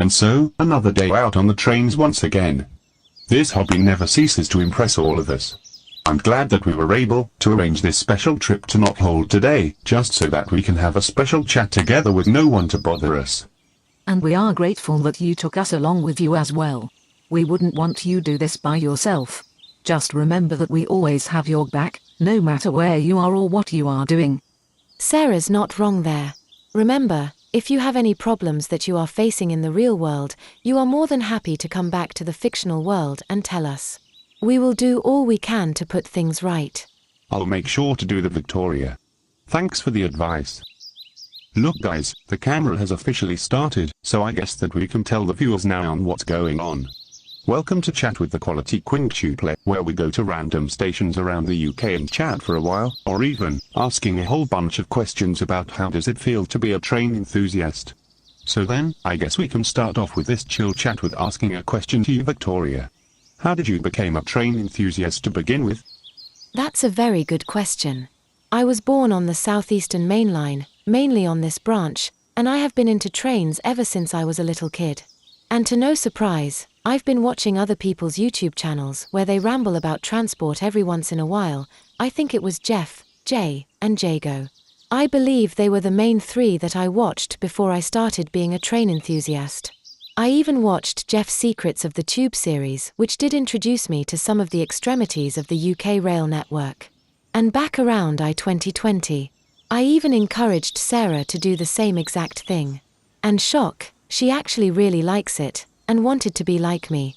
And so, another day out on the trains once again. This hobby never ceases to impress all of us. I'm glad that we were able to arrange this special trip to Knockholt today, just so that we can have a special chat together with no one to bother us. And we are grateful that you took us along with you as well. We wouldn't want you to do this by yourself. Just remember that we always have your back, no matter where you are or what you are doing. Sarah's not wrong there. Remember, if you have any problems that you are facing in the real world, you are more than happy to come back to the fictional world and tell us. We will do all we can to put things right. I'll make sure to do that, Victoria. Thanks for the advice. Look guys, the camera has officially started, so I guess that we can tell the viewers now on what's going on. Welcome to Chat with the Quality Quintuple, where we go to random stations around the UK and chat for a while, or even asking a whole bunch of questions about how does it feel to be a train enthusiast. So then, I guess we can start off with this chill chat with asking a question to you, Victoria. How did you become a train enthusiast to begin with? That's a very good question. I was born on the Southeastern Main Line, mainly on this branch, and I have been into trains ever since I was a little kid. And to no surprise, I've been watching other people's YouTube channels where they ramble about transport every once in a while. I think it was Jeff, Jay, and Jago. I believe they were the main three that I watched before I started being a train enthusiast. I even watched Jeff's Secrets of the Tube series, which did introduce me to some of the extremities of the UK rail network. And back around I-2020, I even encouraged Sarah to do the same exact thing. And shock, she actually really likes it, and wanted to be like me.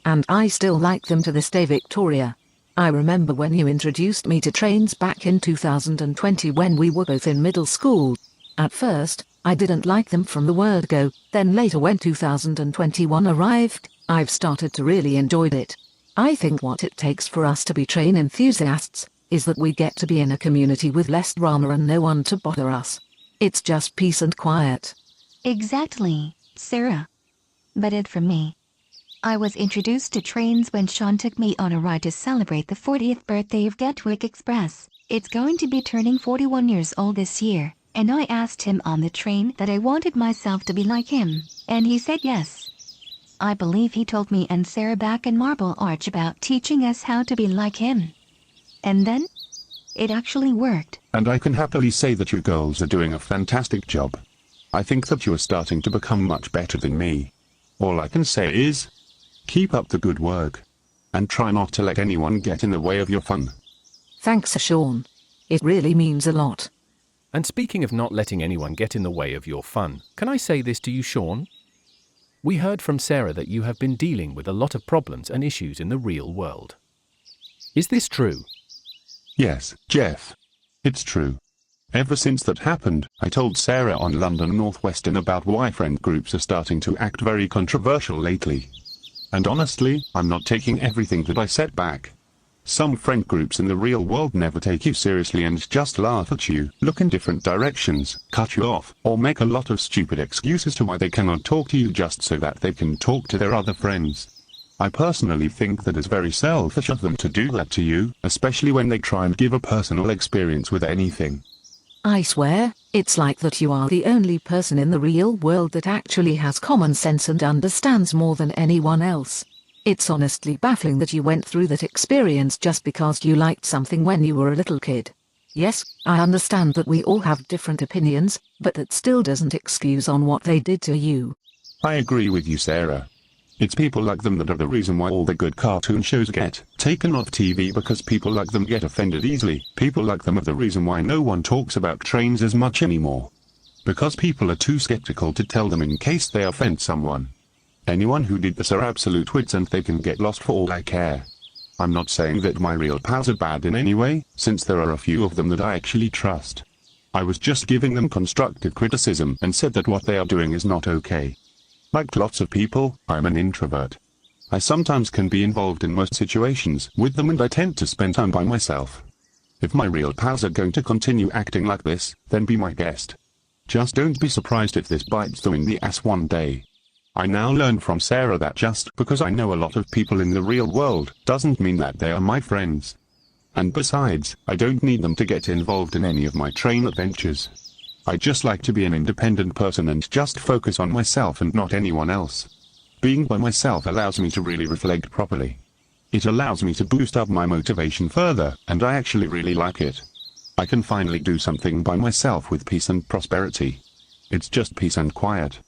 And I still like them to this day, Victoria. I remember when you introduced me to trains back in 2020 when we were both in middle school. At first, I didn't like them from the word go, then later when 2021 arrived, I've started to really enjoy it. I think what it takes for us to be train enthusiasts is that we get to be in a community with less drama and no one to bother us. It's just peace and quiet. Exactly, Sarah. But for me, I was introduced to trains when Sean took me on a ride to celebrate the 40th birthday of Gatwick Express. It's going to be turning 41 years old this year, and I asked him on the train that I wanted myself to be like him, and he said yes. I believe he told me and Sarah back in Marble Arch about teaching us how to be like him. And then, it actually worked. And I can happily say that you girls are doing a fantastic job. I think that you are starting to become much better than me. All I can say is, keep up the good work. And try not to let anyone get in the way of your fun. Thanks, Sean. It really means a lot. And speaking of not letting anyone get in the way of your fun, can I say this to you, Sean? We heard from Sarah that you have been dealing with a lot of problems and issues in the real world. Is this true? Yes, Jeff. It's true. Ever since that happened, I told Sarah on London Northwestern about why friend groups are starting to act very controversial lately. And honestly, I'm not taking everything that I said back. Some friend groups in the real world never take you seriously and just laugh at you, look in different directions, cut you off, or make a lot of stupid excuses to why they cannot talk to you just so that they can talk to their other friends. I personally think that it's very selfish of them to do that to you, especially when they try and give a personal experience with anything. I swear, it's like that you are the only person in the real world that actually has common sense and understands more than anyone else. It's honestly baffling that you went through that experience just because you liked something when you were a little kid. Yes, I understand that we all have different opinions, but that still doesn't excuse on what they did to you. I agree with you, Sarah. It's people like them that are the reason why all the good cartoon shows get taken off TV, because people like them get offended easily. People like them are the reason why no one talks about trains as much anymore. Because people are too skeptical to tell them in case they offend someone. Anyone who did this are absolute wits and they can get lost for all I care. I'm not saying that my real pals are bad in any way, since there are a few of them that I actually trust. I was just giving them constructive criticism and said that what they are doing is not okay. Like lots of people, I'm an introvert. I sometimes can be involved in most situations with them and I tend to spend time by myself. If my real pals are going to continue acting like this, then be my guest. Just don't be surprised if this bites them in the ass one day. I now learn from Sarah that just because I know a lot of people in the real world doesn't mean that they are my friends. And besides, I don't need them to get involved in any of my train adventures. I just like to be an independent person and just focus on myself and not anyone else. Being by myself allows me to really reflect properly. It allows me to boost up my motivation further, and I actually really like it. I can finally do something by myself with peace and prosperity. It's just peace and quiet.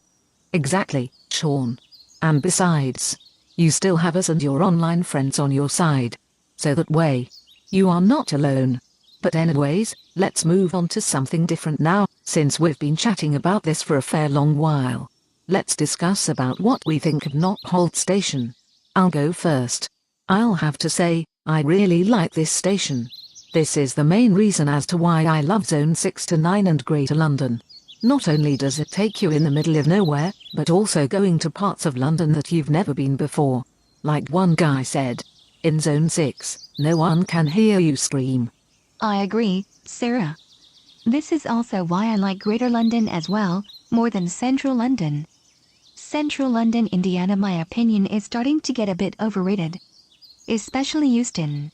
Exactly, Sean. And besides, you still have us and your online friends on your side. So that way, you are not alone. But anyways, let's move on to something different now, since we've been chatting about this for a fair long while. Let's discuss about what we think of Knockholt Station. I'll go first. I'll have to say, I really like this station. This is the main reason as to why I love Zone 6 to 9 and Greater London. Not only does it take you in the middle of nowhere, but also going to parts of London that you've never been before. Like one guy said, in Zone 6, no one can hear you scream. I agree, Sarah. This is also why I like Greater London as well, more than Central London. Central London, Indiana, my opinion, is starting to get a bit overrated. Especially Euston.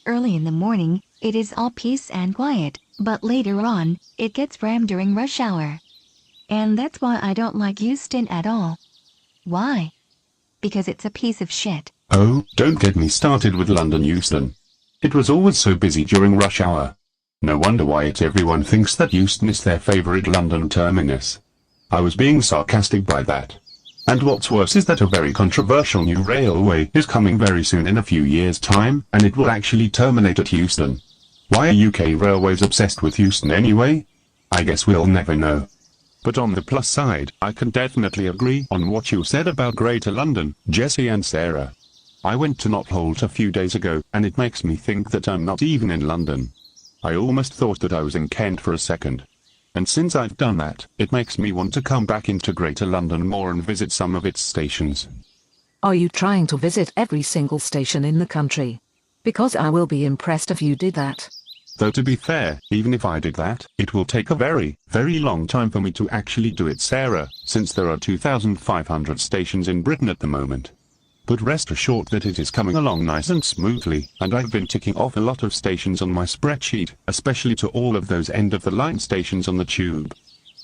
Early in the morning, it is all peace and quiet, but later on, it gets rammed during rush hour. And that's why I don't like Euston at all. Why? Because it's a piece of shit. Oh, don't get me started with London Euston. It was always so busy during rush hour. No wonder why everyone thinks that Euston is their favorite London terminus. I was being sarcastic by that. And what's worse is that a very controversial new railway is coming very soon in a few years' time, and it will actually terminate at Euston. Why are UK railways obsessed with Euston anyway? I guess we'll never know. But on the plus side, I can definitely agree on what you said about Greater London, Jesse and Sarah. I went to Knockholt a few days ago, and it makes me think that I'm not even in London. I almost thought that I was in Kent for a second. And since I've done that, it makes me want to come back into Greater London more and visit some of its stations. Are you trying to visit every single station in the country? Because I will be impressed if you did that. Though to be fair, even if I did that, it will take a very, very long time for me to actually do it, Sarah, since there are 2,500 stations in Britain at the moment. But rest assured that it is coming along nice and smoothly, and I've been ticking off a lot of stations on my spreadsheet, especially to all of those end-of-the-line stations on the tube.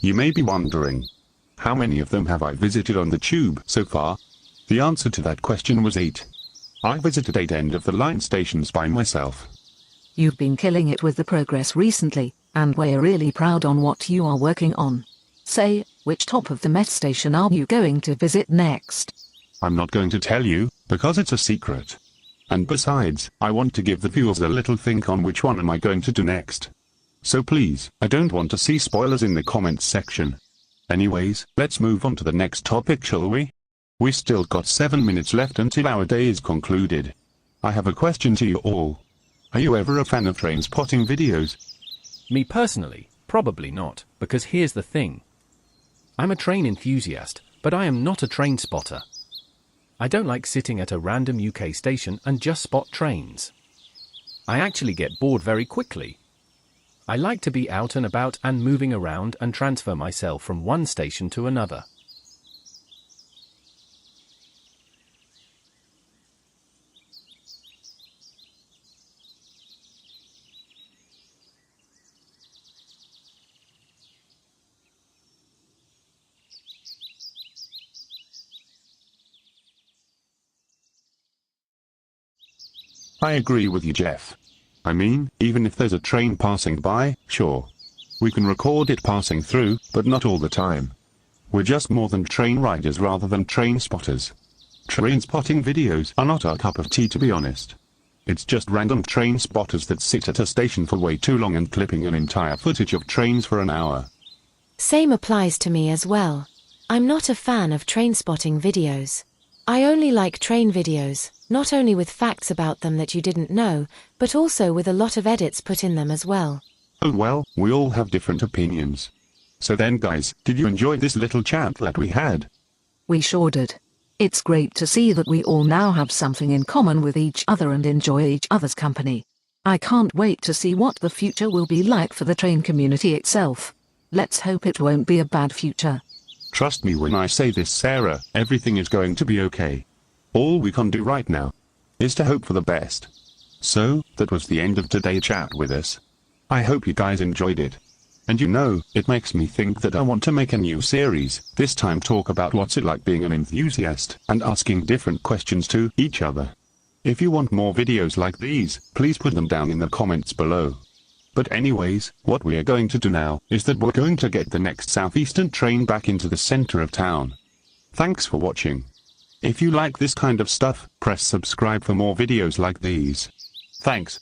You may be wondering, how many of them have I visited on the tube so far? The answer to that question was 8. I visited 8 end-of-the-line stations by myself. You've been killing it with the progress recently, and we're really proud on what you are working on. Say, which top of the Met station are you going to visit next? I'm not going to tell you, because it's a secret. And besides, I want to give the viewers a little think on which one am I going to do next. So please, I don't want to see spoilers in the comments section. Anyways, let's move on to the next topic, shall we? We still got 7 minutes left until our day is concluded. I have a question to you all. Are you ever a fan of train spotting videos? Me personally, probably not, because here's the thing. I'm a train enthusiast, but I am not a train spotter. I don't like sitting at a random UK station and just spot trains. I actually get bored very quickly. I like to be out and about and moving around and transfer myself from one station to another. I agree with you, Jeff. I mean, even if there's a train passing by, sure. We can record it passing through, but not all the time. We're just more than train riders rather than train spotters. Train spotting videos are not our cup of tea, to be honest. It's just random train spotters that sit at a station for way too long and clipping an entire footage of trains for an hour. Same applies to me as well. I'm not a fan of train spotting videos. I only like train videos, not only with facts about them that you didn't know, but also with a lot of edits put in them as well. Oh well, we all have different opinions. So then guys, did you enjoy this little chat that we had? We sure did. It's great to see that we all now have something in common with each other and enjoy each other's company. I can't wait to see what the future will be like for the train community itself. Let's hope it won't be a bad future. Trust me when I say this, Sarah, everything is going to be okay. All we can do right now is to hope for the best. So, that was the end of today's chat with us. I hope you guys enjoyed it. And you know, it makes me think that I want to make a new series, this time talk about what's it like being an enthusiast, and asking different questions to each other. If you want more videos like these, please put them down in the comments below. But anyways, what we are going to do now, is that we're going to get the next southeastern train back into the center of town. Thanks for watching. If you like this kind of stuff, press subscribe for more videos like these. Thanks.